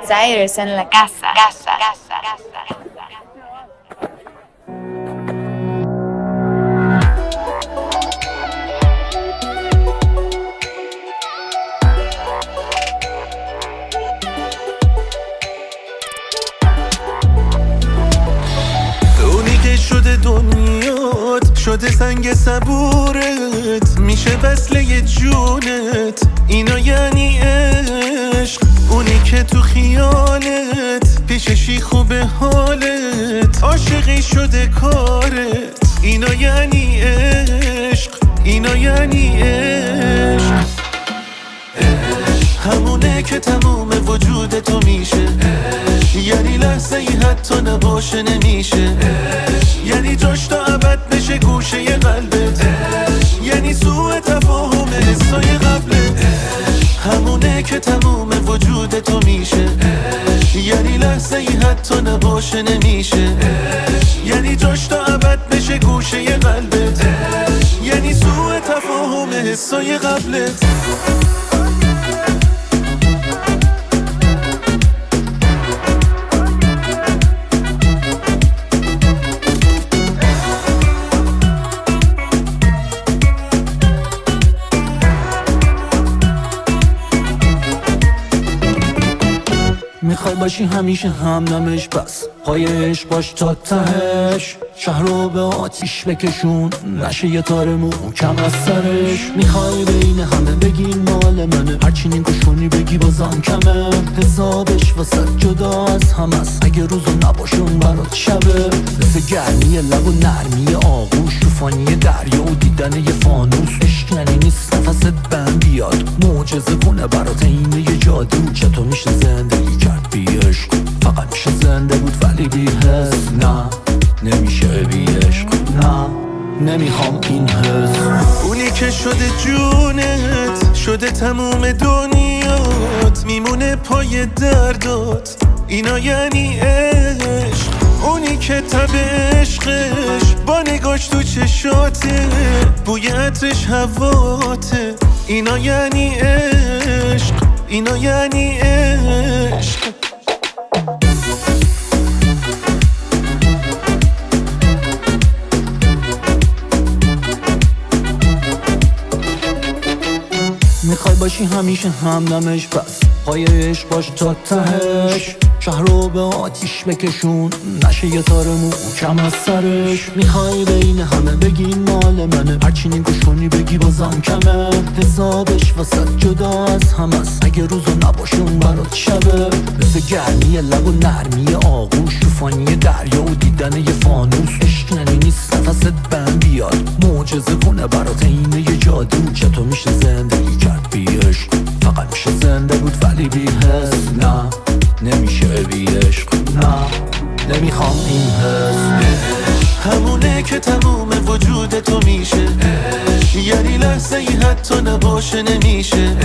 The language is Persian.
Zaires en la casa. شده دنیات شده سنگ صبورت میشه وصله جونت اینا یعنی عشق اونی که تو خیالت پیششی خوبه حالت عاشقی شده کارت اینا یعنی عشق اینا یعنی عشق همونه که تموم وجود تو میشه یعنی لحظه ای حتی نباشه نمیشه یعنی جاش تا ابد بشه گوشه قلبت یعنی سوء تفاهم حسای قبلت همونه که تموم وجود تو میشه یعنی لحظه ای حتی نباشه نمیشه یعنی جاش تا ابد بشه گوشه قلبت یعنی سوء تفاهم حسای قبلت میخوای باشی همیشه همدمش بس پایش باش تا تهش شهر رو به آتیش بکشون نشه یه تار محکم از سرش میخوای بین همه بگی مال منه هرچی نگوش کنی بگی بازم کمه حسابش واسه جدا از هم است اگه روزو نباشون برات شبه مثل گرمی لب و نرمی آغوش طوفانی دریا و دیدن یه فانوس عشق یعنی نیست نفست بند بیاد معجزه کنه برات اینه یه جادو چطور میشه زندگی کرد بی عشق فقط میشه زنده بود ولی بی حس نه نمیشه بی عشق نه نمیخوام این حس اونی که شده جونت شده تموم دنیات میمونه پای دردات اینا یعنی عشق اونی که تب عشقش با نگاش تو چشاته بوی عطرش هواته اینا یعنی عشق اینا یعنی عشق میخوای باشی همیشه همدمش بس پایش باش تا تهش شهر رو به آتیش بکشون نشه یه تار محکم از سرش میخوای بین همه بگی مال منه هرچی نگوش کنی بگی بازم کمه حسابش واسه جدا از هم است اگه روزو نباشون برات شبه مثل گرمی لب و نرمی آغوش طوفانی دریا و دیدن یه فانوس عشق یعنی نیست نفست بند بیاد معجزه کنه برات اینه یه جادو چطور میشه زندگی کرد بی عشق فقط میشه زنده بود ولی بی حس نه نمیشه بی عشق نه نمیخوام این حس همونه که تموم وجود تو میشه یعنی لحظه ای حتی نباشه نمیشه